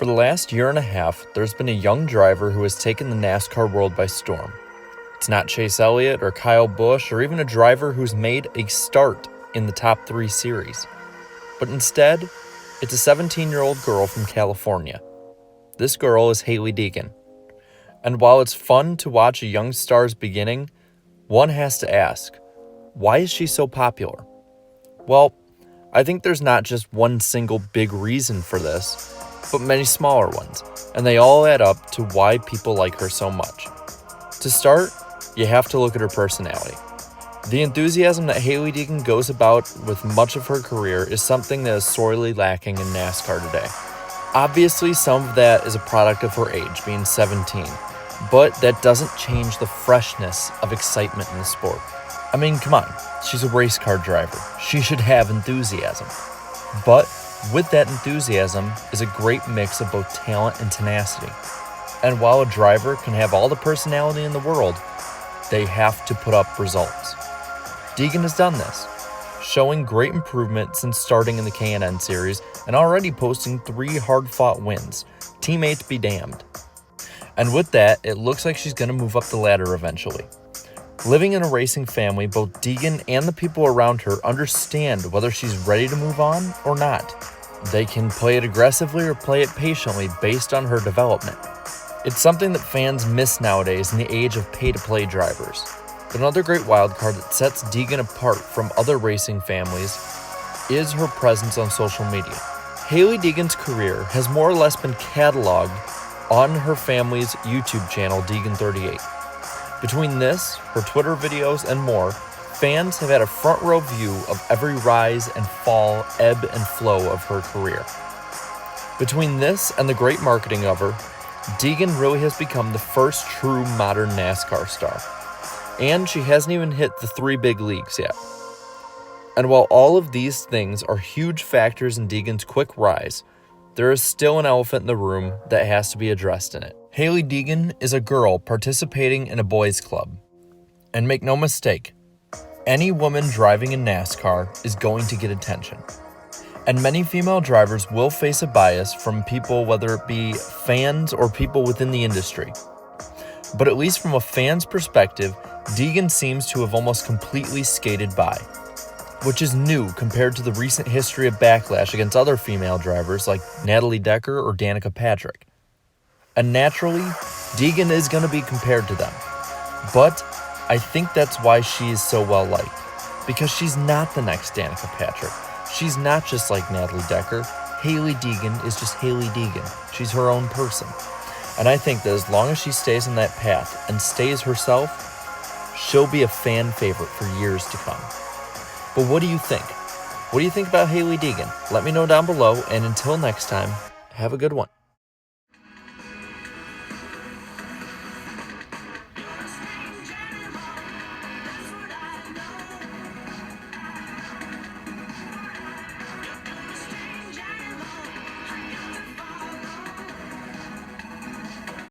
For the last year and a half, there's been a young driver who has taken the NASCAR world by storm. It's not Chase Elliott or Kyle Busch or even a driver who's made a start in the top 3 series. But instead, it's a 17-year-old girl from California. This girl is Hailie Deegan. And while it's fun to watch a young star's beginning, one has to ask, why is she so popular? Well, I think there's not just one single big reason for this, but many smaller ones, and they all add up to why people like her so much. To start, you have to look at her personality. The enthusiasm that Hailie Deegan goes about with much of her career is something that is sorely lacking in NASCAR today. Obviously, some of that is a product of her age, being 17, but that doesn't change the freshness of excitement in the sport. I mean, come on, she's a race car driver. She should have enthusiasm. But with that enthusiasm is a great mix of both talent and tenacity. And while a driver can have all the personality in the world, they have to put up results. Deegan has done this, showing great improvement since starting in the K&N series and already posting 3 hard-fought wins. Teammates be damned. And with that, it looks like she's going to move up the ladder eventually. Living in a racing family, both Deegan and the people around her understand whether she's ready to move on or not. They can play it aggressively or play it patiently based on her development. It's something that fans miss nowadays in the age of pay-to-play drivers. But another great wildcard that sets Deegan apart from other racing families is her presence on social media. Hailie Deegan's career has more or less been cataloged on her family's YouTube channel, Deegan38. Between this, her Twitter videos, and more, fans have had a front row view of every rise and fall, ebb and flow of her career. Between this and the great marketing of her, Deegan really has become the first true modern NASCAR star. And she hasn't even hit the 3 big leagues yet. And while all of these things are huge factors in Deegan's quick rise, there is still an elephant in the room that has to be addressed in it. Hailie Deegan is a girl participating in a boys' club. And make no mistake, any woman driving in NASCAR is going to get attention. And many female drivers will face a bias from people, whether it be fans or people within the industry. But at least from a fan's perspective, Deegan seems to have almost completely skated by, which is new compared to the recent history of backlash against other female drivers like Natalie Decker or Danica Patrick. And naturally, Deegan is going to be compared to them. But I think that's why she is so well liked, because she's not the next Danica Patrick. She's not just like Natalie Decker. Hailie Deegan is just Hailie Deegan. She's her own person. And I think that as long as she stays on that path and stays herself, she'll be a fan favorite for years to come. But what do you think? What do you think about Hailie Deegan? Let me know down below, and until next time, have a good one.